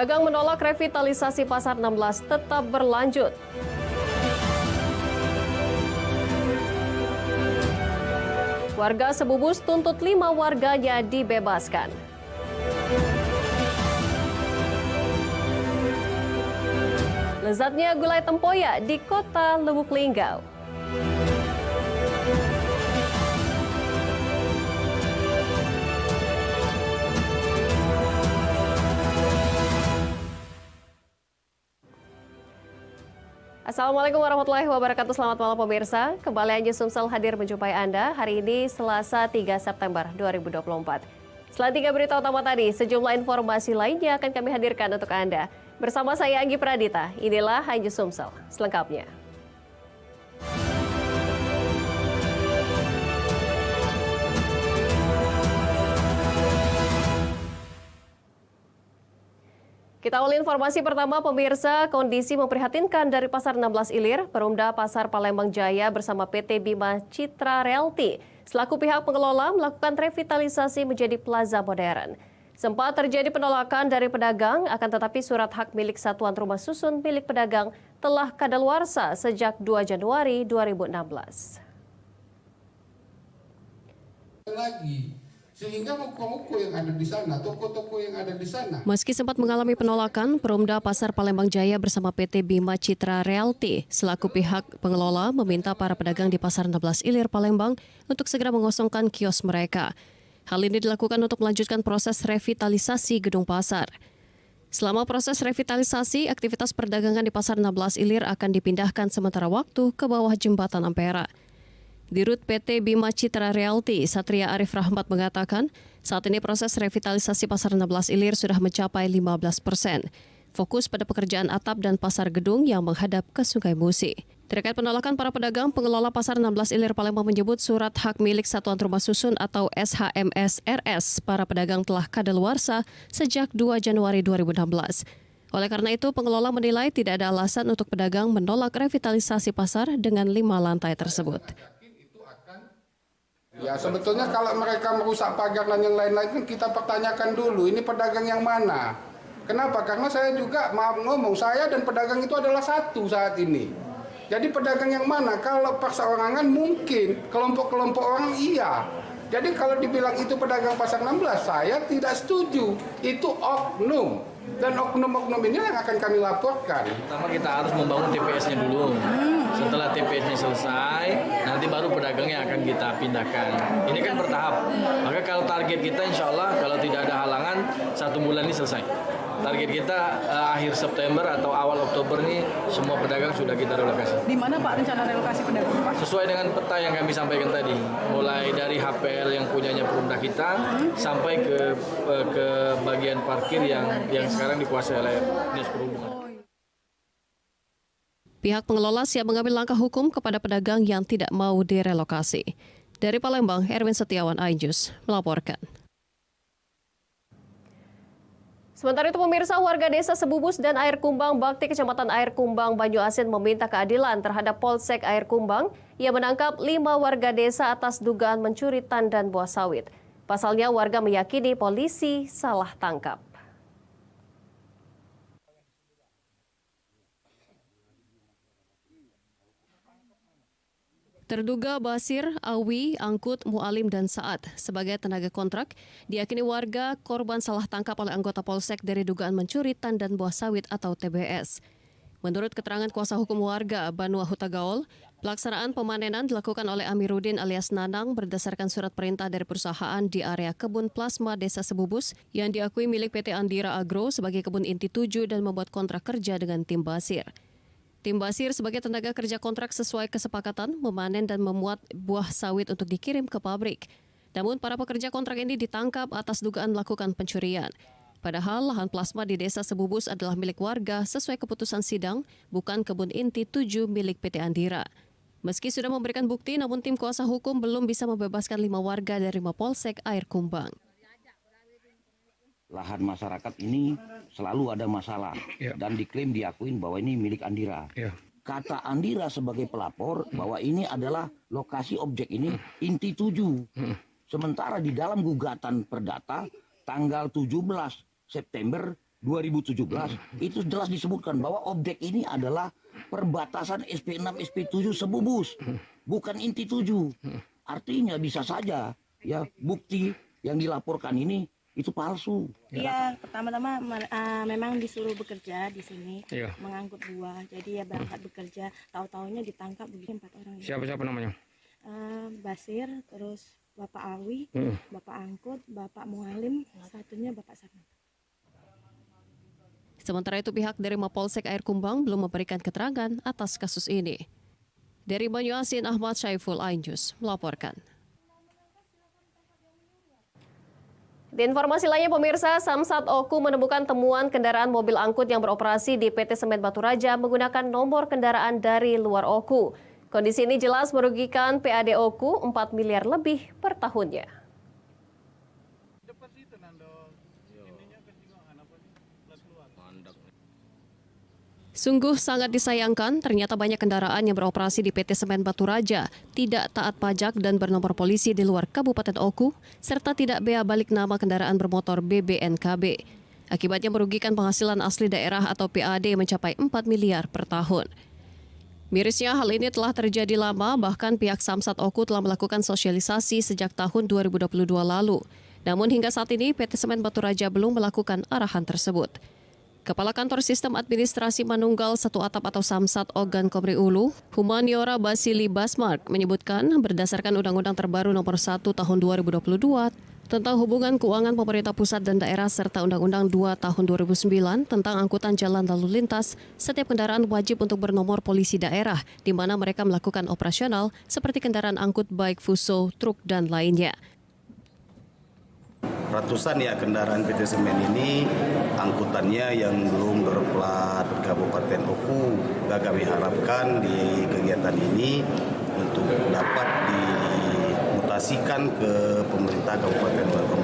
Pedagang menolak revitalisasi Pasar 16 tetap berlanjut. Warga Sebubus tuntut 5 warganya dibebaskan. Lezatnya gulai tempoyak di kota Lubuk Linggau. Assalamualaikum warahmatullahi wabarakatuh. Selamat malam pemirsa. Kembali Anju Sumsel hadir menjumpai Anda hari ini Selasa 3 September 2024. Selain 3 berita utama tadi, sejumlah informasi lainnya akan kami hadirkan untuk Anda. Bersama saya Anggi Pradita, inilah Anju Sumsel selengkapnya. Kita awali informasi pertama, pemirsa. Kondisi memprihatinkan dari Pasar 16 Ilir, Perumda Pasar Palembang Jaya bersama PT Bima Citra Realty selaku pihak pengelola melakukan revitalisasi menjadi plaza modern. Sempat terjadi penolakan dari pedagang, akan tetapi surat hak milik Satuan Rumah Susun milik pedagang telah kadaluarsa sejak 2 Januari 2016. Sehingga toko-toko yang ada di sana, toko-toko yang ada di sana. Meski sempat mengalami penolakan, Perumda Pasar Palembang Jaya bersama PT Bima Citra Realty selaku pihak pengelola meminta para pedagang di Pasar 16 Ilir Palembang untuk segera mengosongkan kios mereka. Hal ini dilakukan untuk melanjutkan proses revitalisasi gedung pasar. Selama proses revitalisasi, aktivitas perdagangan di Pasar 16 Ilir akan dipindahkan sementara waktu ke bawah jembatan Ampera. Dirut PT Bima Citra Realty, Satria Arif Rahmat mengatakan, saat ini proses revitalisasi Pasar 16 Ilir sudah mencapai 15%. Fokus pada pekerjaan atap dan pasar gedung yang menghadap ke Sungai Musi. Terkait penolakan para pedagang, pengelola Pasar 16 Ilir Palembang menyebut surat hak milik Satuan Rumah Susun atau SHMS RS para pedagang telah kadaluarsa sejak 2 Januari 2016. Oleh karena itu, pengelola menilai tidak ada alasan untuk pedagang menolak revitalisasi pasar dengan 5 lantai tersebut. Ya sebetulnya kalau mereka merusak pagar dan yang lain-lain kan kita pertanyakan dulu, ini pedagang yang mana? Kenapa? Karena saya juga, maaf ngomong, saya dan pedagang itu adalah satu saat ini. Jadi pedagang yang mana? Kalau perseorangan mungkin, kelompok-kelompok orang iya. Jadi kalau dibilang itu pedagang Pasar 16, saya tidak setuju. Itu oknum. Dan oknum-oknum ini yang akan kami laporkan. Pertama kita harus membangun TPS-nya dulu. Setelah TPS-nya selesai, nanti baru pedagangnya akan kita pindahkan. Ini kan bertahap. Maka kalau target kita insya Allah kalau tidak ada halangan 1 bulan ini selesai. Target kita akhir September atau awal Oktober ini semua pedagang sudah kita relokasi. Di mana Pak rencana relokasi pedagang Pak? Sesuai dengan peta yang kami sampaikan tadi, mulai dari HPL yang punyanya Perumda kita sampai ke bagian parkir yang sekarang dikuasai oleh Dinas Perhubungan. Pihak pengelola siap mengambil langkah hukum kepada pedagang yang tidak mau direlokasi. Dari Palembang, Erwin Setiawan, iNews melaporkan. Sementara itu pemirsa, warga desa Sebubus dan Air Kumbang Bakti Kecamatan Air Kumbang Banyu Asin meminta keadilan terhadap Polsek Air Kumbang yang menangkap 5 warga desa atas dugaan mencuri tandan buah sawit. Pasalnya warga meyakini polisi salah tangkap. Terduga Basir, Awi, Angkut, Mualim, dan Saat sebagai tenaga kontrak diyakini warga korban salah tangkap oleh anggota Polsek dari dugaan mencuri tandan buah sawit atau TBS. Menurut keterangan kuasa hukum warga, Banua Hutagaol, pelaksanaan pemanenan dilakukan oleh Amiruddin alias Nanang berdasarkan surat perintah dari perusahaan di area kebun plasma Desa Sebubus yang diakui milik PT Andira Agro sebagai kebun inti 7 dan membuat kontrak kerja dengan tim Basir. Tim Basir sebagai tenaga kerja kontrak sesuai kesepakatan memanen dan memuat buah sawit untuk dikirim ke pabrik. Namun para pekerja kontrak ini ditangkap atas dugaan melakukan pencurian. Padahal lahan plasma di Desa Sebubus adalah milik warga sesuai keputusan sidang, bukan kebun inti 7 milik PT Andira. Meski sudah memberikan bukti, namun tim kuasa hukum belum bisa membebaskan 5 warga dari Mapolsek Air Kumbang. Lahan masyarakat ini selalu ada masalah dan diklaim diakuin bahwa ini milik Andira. Kata Andira sebagai pelapor bahwa ini adalah lokasi objek ini inti 7. Sementara di dalam gugatan perdata tanggal 17 September 2017 itu jelas disebutkan bahwa objek ini adalah perbatasan SP6 SP7 sebubus, bukan inti 7. Artinya bisa saja ya bukti yang dilaporkan ini itu palsu. Iya, pertama-tama memang disuruh bekerja di sini, mengangkut buah. Jadi ya berangkat bekerja, tahu-taunya ditangkap begini 4 orang. Siapa namanya? Basir, terus Bapak Awi, Bapak Angkut, Bapak Mualim, satunya Bapak Sarman. Sementara itu pihak dari Mapolsek Air Kumbang belum memberikan keterangan atas kasus ini. Dari Banyuasin, Ahmad Syaiful, iNews melaporkan. Di informasi lainnya pemirsa, Samsat Oku menemukan temuan kendaraan mobil angkut yang beroperasi di PT Semen Batu Raja menggunakan nomor kendaraan dari luar Oku. Kondisi ini jelas merugikan PAD Oku 4 miliar lebih per tahunnya. Sungguh sangat disayangkan, ternyata banyak kendaraan yang beroperasi di PT Semen Batu Raja tidak taat pajak dan bernomor polisi di luar Kabupaten Oku, serta tidak bea balik nama kendaraan bermotor BBNKB. Akibatnya merugikan penghasilan asli daerah atau PAD mencapai 4 miliar per tahun. Mirisnya hal ini telah terjadi lama, bahkan pihak Samsat Oku telah melakukan sosialisasi sejak tahun 2022 lalu. Namun hingga saat ini PT Semen Batu Raja belum melakukan arahan tersebut. Kepala Kantor Sistem Administrasi Manunggal Satu Atap atau Samsat Ogan Komri Ulu, Humaniora Basili Basmark, menyebutkan berdasarkan Undang-Undang Terbaru Nomor 1 Tahun 2022 tentang hubungan keuangan pemerintah pusat dan daerah serta Undang-Undang 2 Tahun 2009 tentang angkutan jalan lalu lintas, setiap kendaraan wajib untuk bernomor polisi daerah di mana mereka melakukan operasional seperti kendaraan angkut baik fuso, truk, dan lainnya. Ratusan ya kendaraan PT Semen ini angkutannya yang belum berplat Kabupaten Oku. Kami harapkan di kegiatan ini untuk dapat dimutasikan ke pemerintah Kabupaten Oku.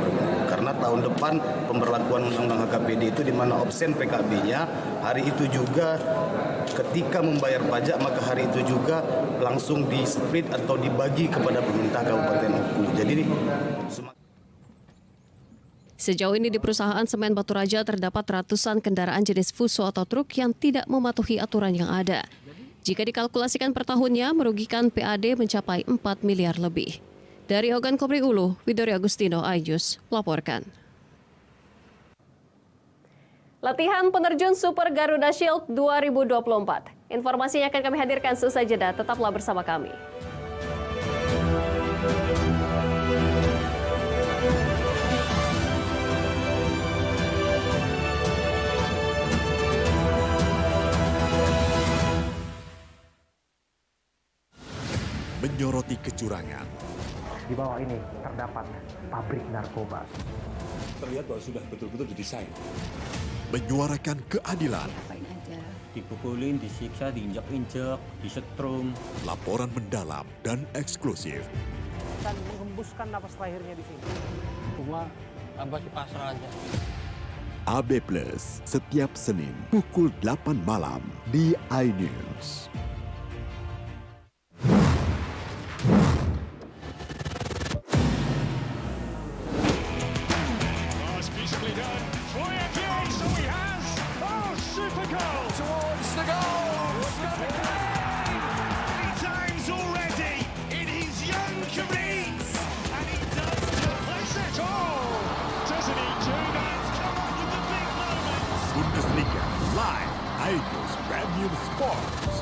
Karena tahun depan pemberlakuan Undang-Undang HKPD itu di mana absen PKB-nya, hari itu juga ketika membayar pajak maka hari itu juga langsung di-split atau dibagi kepada pemerintah Kabupaten Oku. Jadi Sejauh ini di perusahaan Semen Batu Raja terdapat ratusan kendaraan jenis fuso atau truk yang tidak mematuhi aturan yang ada. Jika dikalkulasikan per tahunnya, merugikan PAD mencapai 4 miliar lebih. Dari Ogan Komri Ulu, Widori Agustino, iNews melaporkan. Latihan penerjun Super Garuda Shield 2024. Informasinya akan kami hadirkan seusai jeda. Tetaplah bersama kami. Menyoroti kecurangan. Di bawah ini terdapat pabrik narkoba. Terlihat bahwa sudah betul-betul didesain. Menyuarakan keadilan. Dipukulin, disiksa, diinjak-injak, disetrum. Laporan mendalam dan eksklusif. Dan menghembuskan napas terakhirnya di sini. Cuma abah si pasrah aja. AB Plus setiap Senin pukul 8 malam di iNews. Bundesliga live iNews Premium Sports.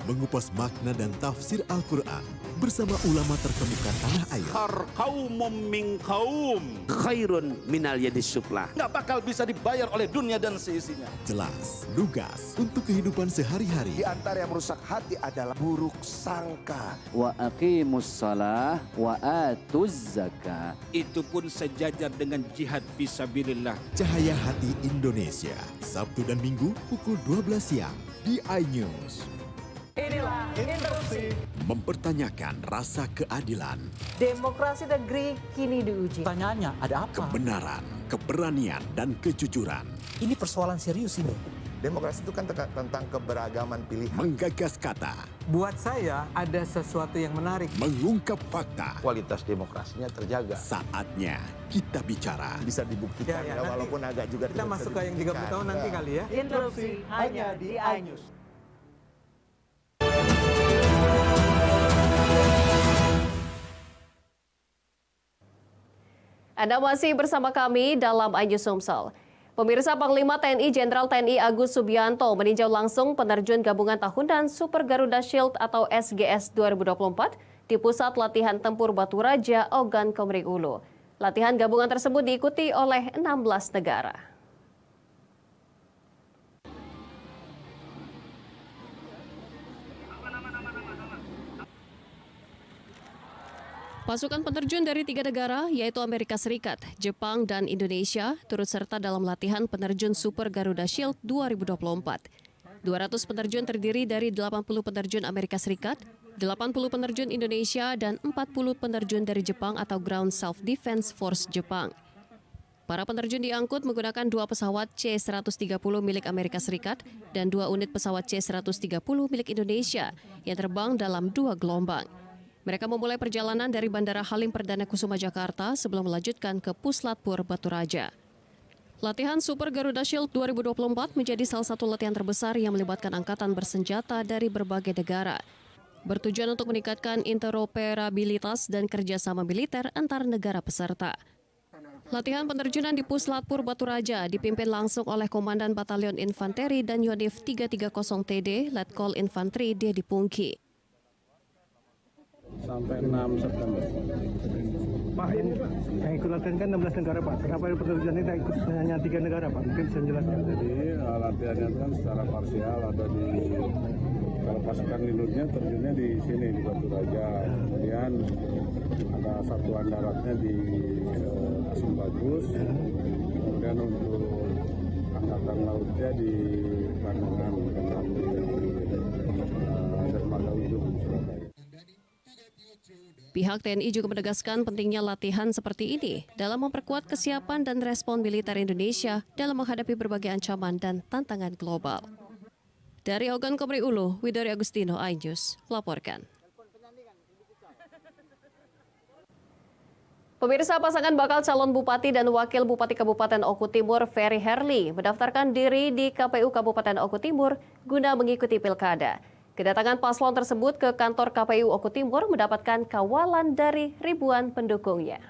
Mengupas makna dan tafsir Al-Quran bersama ulama terkemuka tanah air. Kaumum min kaum khairun minal yadis suflah. Nggak bakal bisa dibayar oleh dunia dan seisinya. Jelas, lugas untuk kehidupan sehari-hari. Di antara yang merusak hati adalah buruk sangka. Wa aqimus shalah wa atuz zakah. Itu pun sejajar dengan jihad fisabilillah. Cahaya Hati Indonesia, Sabtu dan Minggu pukul 12 siang di iNews. Inilah Interupsi. Mempertanyakan rasa keadilan. Demokrasi negeri kini diuji. Pertanyaannya, ada apa? Kebenaran, keberanian, dan kejujuran. Ini persoalan serius ini. Demokrasi itu kan tentang keberagaman pilihan. Menggagas kata, Buat saya ada sesuatu yang menarik. mengungkap fakta. Kualitas demokrasinya terjaga. Saatnya kita bicara. Bisa dibuktikan Ya, ya, nanti walaupun agak juga Kita tidak masuk bisa ke yang 30 tahun nanti dibuktikan. kali ya. Interupsi hanya di iNews. Anda masih bersama kami dalam iNews Sumsel. Pemirsa, Panglima TNI Jenderal TNI Agus Subianto meninjau langsung penerjun gabungan tahunan Super Garuda Shield atau SGS 2024 di Pusat Latihan Tempur Batu Raja, Ogan Komering Ulu. Latihan gabungan tersebut diikuti oleh 16 negara. Pasukan penerjun dari 3 negara, yaitu Amerika Serikat, Jepang, dan Indonesia, turut serta dalam latihan penerjun Super Garuda Shield 2024. 200 penerjun terdiri dari 80 penerjun Amerika Serikat, 80 penerjun Indonesia, dan 40 penerjun dari Jepang atau Ground Self-Defense Force Jepang. Para penerjun diangkut menggunakan 2 pesawat C-130 milik Amerika Serikat dan 2 unit pesawat C-130 milik Indonesia yang terbang dalam 2 gelombang. Mereka memulai perjalanan dari Bandara Halim Perdana Kusuma Jakarta sebelum melanjutkan ke Puslatpur Batu Raja. Latihan Super Garuda Shield 2024 menjadi salah satu latihan terbesar yang melibatkan angkatan bersenjata dari berbagai negara. Bertujuan untuk meningkatkan interoperabilitas dan kerjasama militer antar negara peserta. Latihan penerjunan di Puslatpur Batu Raja dipimpin langsung oleh Komandan Batalion Infanteri dan Yonif 330 TD Letkol Infanteri Dedi Pungki. Sampai 6 September. Pak, yang ikut latihan kan 16 negara, Pak. Kenapa penerjun ini ikut hanya 3 negara, Pak? Mungkin bisa menjelaskan. Jadi latihannya kan secara parsial ada di kalau pasukan lindungnya terjunnya di sini di Batu Raja. Kemudian ada satuan daratnya di Asim Bagus. Kemudian untuk angkatan lautnya di Bandungan dengan di Dermaga Ujung Surabaya. Pihak TNI juga menegaskan pentingnya latihan seperti ini dalam memperkuat kesiapan dan respon militer Indonesia dalam menghadapi berbagai ancaman dan tantangan global. Dari Ogan Komering Ulu, Widori Agustino, iNews, melaporkan. Pemirsa, pasangan bakal calon Bupati dan Wakil Bupati Kabupaten Oku Timur, Ferry Herli, mendaftarkan diri di KPU Kabupaten Oku Timur guna mengikuti pilkada. Kedatangan paslon tersebut ke kantor KPU Oku Timur mendapatkan kawalan dari ribuan pendukungnya.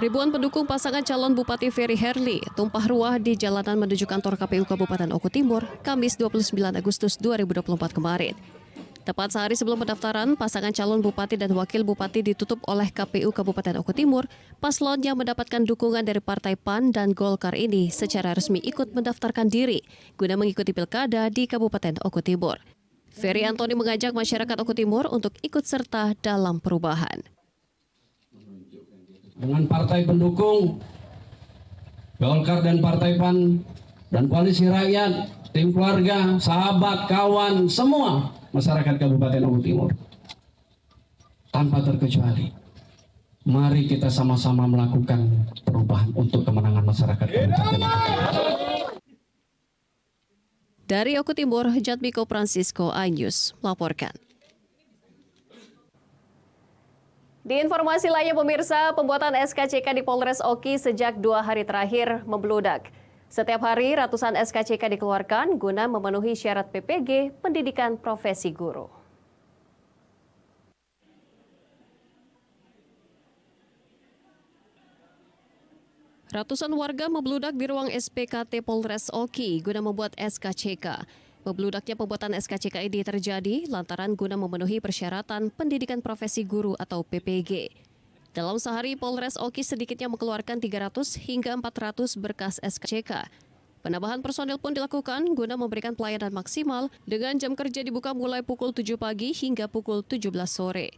Ribuan pendukung pasangan calon Bupati Ferry Herli tumpah ruah di jalanan menuju kantor KPU Kabupaten Oku Timur, Kamis 29 Agustus 2024 kemarin. Tepat sehari sebelum pendaftaran, pasangan calon bupati dan wakil bupati ditutup oleh KPU Kabupaten Oku Timur. Paslon yang mendapatkan dukungan dari Partai PAN dan Golkar ini secara resmi ikut mendaftarkan diri guna mengikuti pilkada di Kabupaten Oku Timur. Ferry Antoni mengajak masyarakat Oku Timur untuk ikut serta dalam perubahan. Dengan partai pendukung, Golkar dan Partai PAN dan Koalisi Rakyat, tim keluarga, sahabat, kawan, semua masyarakat Kabupaten Oku Timur. Tanpa terkecuali, mari kita sama-sama melakukan perubahan untuk kemenangan masyarakat Kabupaten Oku Timur. Dari Oku Timur, Jatmiko Francisco, iNews, melaporkan. Di informasi lainnya pemirsa, pembuatan SKCK di Polres Oki sejak 2 hari terakhir membludak. Setiap hari ratusan SKCK dikeluarkan guna memenuhi syarat PPG pendidikan profesi guru. Ratusan warga membludak di ruang SPKT Polres Oki guna membuat SKCK. Membludaknya pembuatan SKCK ini terjadi lantaran guna memenuhi persyaratan pendidikan profesi guru atau PPG. Dalam sehari, Polres Oki sedikitnya mengeluarkan 300 hingga 400 berkas SKCK. Penambahan personil pun dilakukan guna memberikan pelayanan maksimal dengan jam kerja dibuka mulai pukul 7 pagi hingga pukul 17 sore.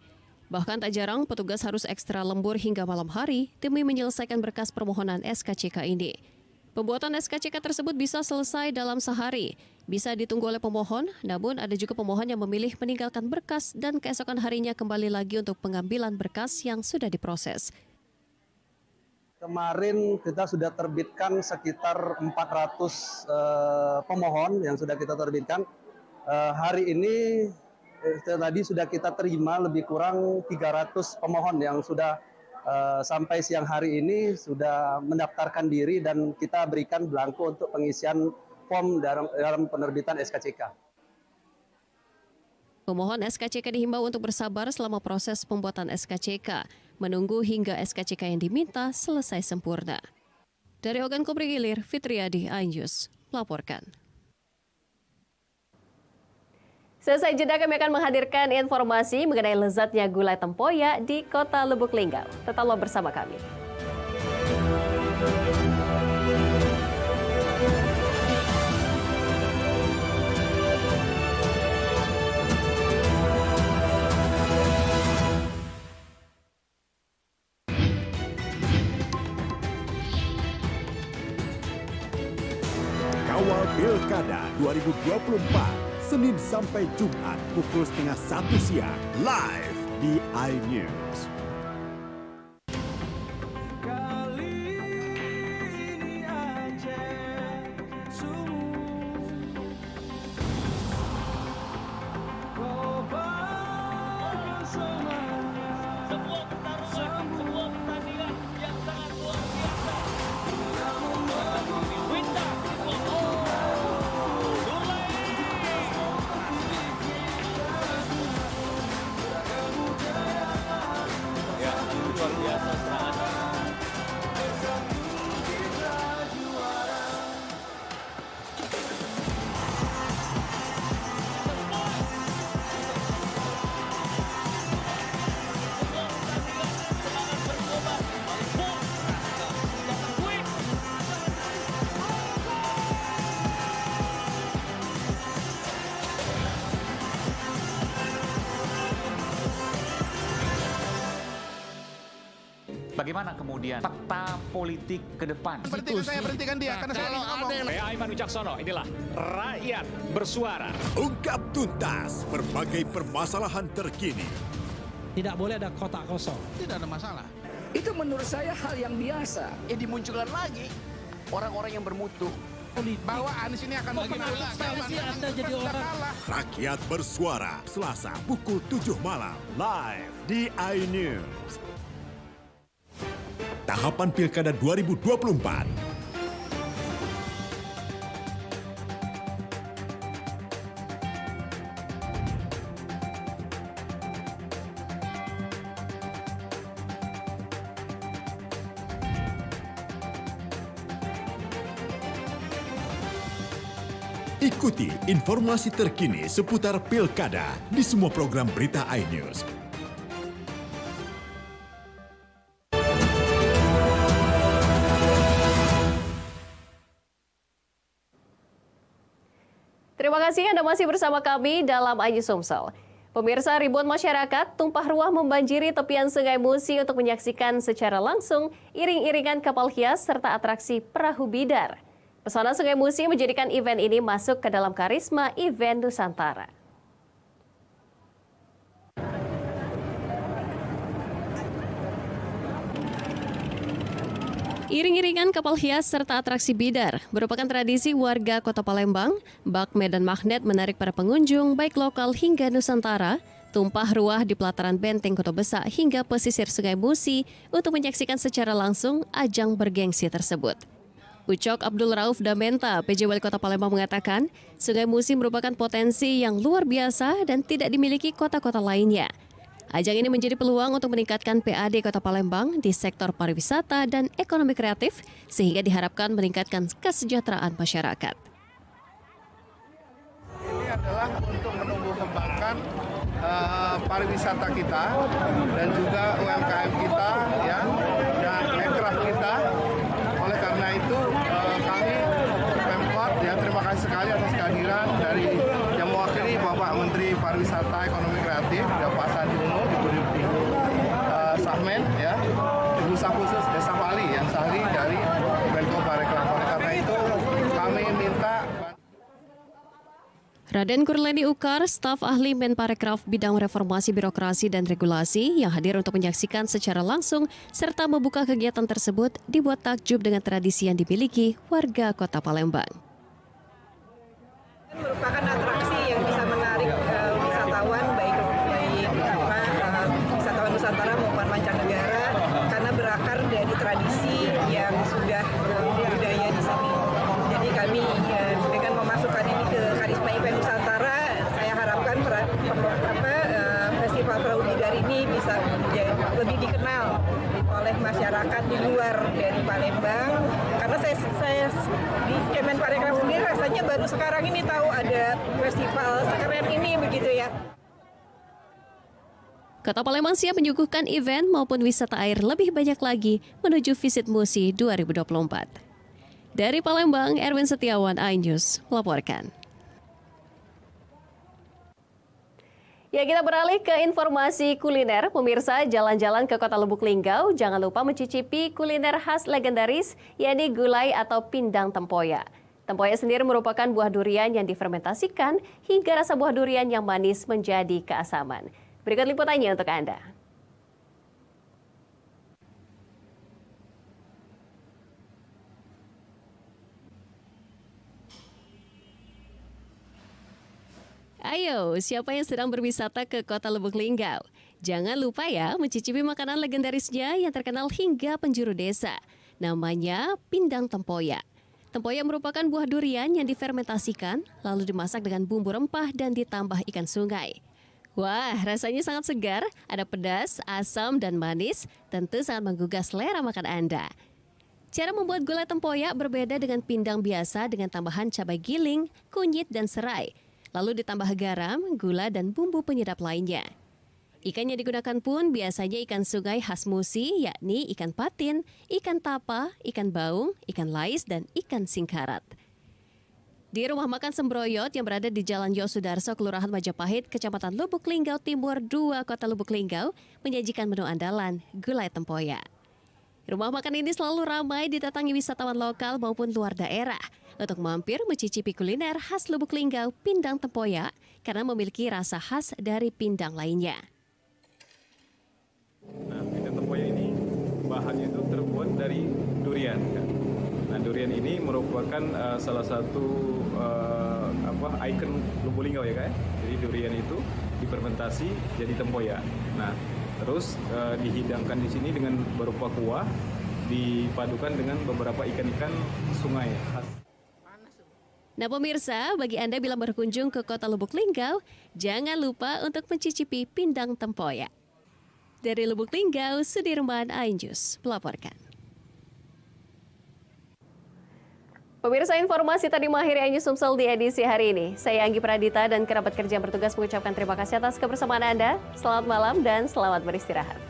Bahkan tak jarang petugas harus ekstra lembur hingga malam hari demi menyelesaikan berkas permohonan SKCK ini. Pembuatan SKCK tersebut bisa selesai dalam sehari. Bisa ditunggu oleh pemohon, namun ada juga pemohon yang memilih meninggalkan berkas dan keesokan harinya kembali lagi untuk pengambilan berkas yang sudah diproses. Kemarin kita sudah terbitkan sekitar 400 pemohon yang sudah kita terbitkan. Hari ini tadi sudah kita terima lebih kurang 300 pemohon yang sudah sampai siang hari ini sudah mendaftarkan diri dan kita berikan belangko untuk pengisian form dalam penerbitan SKCK. Pemohon SKCK dihimbau untuk bersabar selama proses pembuatan SKCK, menunggu hingga SKCK yang diminta selesai sempurna. Dari Ogan Kubri Ilir, Fitriadi, iNews melaporkan. Selesai jeda, kami akan menghadirkan informasi mengenai lezatnya gulai tempoyak di Kota Lubuk Linggau. Tetaplah bersama kami. Kawal Pilkada 2024, Senin sampai Jumat pukul 12:30 siang, live di iNews. Bagaimana kemudian fakta politik ke depan? Berhentikan dia karena saya ngomong. Saya Aiman Wicaksono, inilah Rakyat Bersuara. Ungkap tuntas berbagai permasalahan terkini. Tidak boleh ada kotak kosong. Tidak ada masalah. Itu menurut saya hal yang biasa. Ya dimunculkan lagi orang-orang yang bermutu. Bahwa Anies ini akan Anda jadi orang. Rakyat Bersuara, Selasa pukul 7 malam, live di iNews. Tahapan Pilkada 2024. Ikuti informasi terkini seputar Pilkada di semua program berita iNews. Terima kasih Anda masih bersama kami dalam iNews Sumsel. Pemirsa, ribuan masyarakat tumpah ruah membanjiri tepian Sungai Musi untuk menyaksikan secara langsung iring-iringan kapal hias serta atraksi perahu bidar. Pesona Sungai Musi menjadikan event ini masuk ke dalam karisma event Nusantara. Iring-iringan kapal hias serta atraksi bidar merupakan tradisi warga Kota Palembang. Bak medan magnet menarik para pengunjung baik lokal hingga Nusantara, tumpah ruah di pelataran benteng Kota Besak hingga pesisir Sungai Musi untuk menyaksikan secara langsung ajang bergengsi tersebut. Ucok Abdul Rauf Damenta, PJ Wali Kota Palembang mengatakan, Sungai Musi merupakan potensi yang luar biasa dan tidak dimiliki kota-kota lainnya. Ajang ini menjadi peluang untuk meningkatkan PAD Kota Palembang di sektor pariwisata dan ekonomi kreatif sehingga diharapkan meningkatkan kesejahteraan masyarakat. Ini adalah untuk menumbuh kembangkan pariwisata kita dan juga UMKM kita ya dan aircraft kita. Oleh karena itu kami Pemkot ya terima kasih sekali atas kehadiran dari yang mewakili Bapak Menteri Pariwisata Ekonomi Kreatif ya Pak Sandi Uno, Ibu Sahmen ya, Ibu Staf Khusus Desa Bali yang Sahli dari Menko Parekraf. Oleh karena itu kami minta Raden Kurleni Ukar, staf ahli Menparekraf bidang reformasi birokrasi dan regulasi yang hadir untuk menyaksikan secara langsung serta membuka kegiatan tersebut dibuat takjub dengan tradisi yang dimiliki warga Kota Palembang. Merupakan atraksi yang bisa menarik wisatawan baik wisatawan Nusantara maupun mancanegara karena berakar dari tradisi yang sudah budaya di sini. Jadi kami dengan memasukkan ini ke Karisma Event Nusantara, saya harapkan Festival Perahu Bidar ini bisa lebih dikenal oleh masyarakat di luar dari Palembang. Karena saya di Kemenparekraf sendiri rasanya baru sekarang ini tahu ada festival sekeren ini begitu ya. Kota Palembang siap menyuguhkan event maupun wisata air lebih banyak lagi menuju Visit Musi 2024. Dari Palembang, Erwin Setiawan, iNews melaporkan. Ya, kita beralih ke informasi kuliner. Pemirsa, jalan-jalan ke Kota Lubuk Linggau, jangan lupa mencicipi kuliner khas legendaris, yakni gulai atau pindang tempoyak. Tempoyak sendiri merupakan buah durian yang difermentasikan hingga rasa buah durian yang manis menjadi keasaman. Berikut liputannya untuk Anda. Ayo, siapa yang sedang berwisata ke Kota Lubuk Linggau? Jangan lupa ya mencicipi makanan legendarisnya yang terkenal hingga penjuru desa. Namanya pindang tempoyak. Tempoyak merupakan buah durian yang difermentasikan, lalu dimasak dengan bumbu rempah dan ditambah ikan sungai. Wah, rasanya sangat segar, ada pedas, asam, dan manis, tentu sangat menggugah selera makan Anda. Cara membuat gulai tempoyak berbeda dengan pindang biasa dengan tambahan cabai giling, kunyit, dan serai. Lalu ditambah garam, gula, dan bumbu penyedap lainnya. Ikan yang digunakan pun biasanya ikan sungai khas Musi, yakni ikan patin, ikan tapa, ikan baung, ikan lais, dan ikan singkarat. Di rumah makan Sembroyot yang berada di Jalan Yosudarso, Kelurahan Majapahit, Kecamatan Lubuk Linggau Timur 2, Kota Lubuk Linggau, menyajikan menu andalan gulai tempoyak. Rumah makan ini selalu ramai didatangi wisatawan lokal maupun luar daerah untuk mampir mencicipi kuliner khas Lubuk Linggau pindang tempoyak karena memiliki rasa khas dari pindang lainnya. Nah, pindang tempoyak ini bahannya itu terbuat dari durian. Kan? Nah, durian ini merupakan salah satu ikon Lubuk Linggau ya, kan? Jadi durian itu difermentasi jadi tempoyak. Nah, terus dihidangkan di sini dengan berupa kuah, dipadukan dengan beberapa ikan-ikan sungai khas. Nah pemirsa, bagi Anda bila berkunjung ke Kota Lubuk Linggau, jangan lupa untuk mencicipi pindang tempoyak. Dari Lubuk Linggau, Sudirman, iNews melaporkan. Pemirsa, informasi tadi mengakhiri iNews Sumsel di edisi hari ini. Saya Anggi Pradita dan kerabat kerja yang bertugas mengucapkan terima kasih atas kebersamaan Anda. Selamat malam dan selamat beristirahat.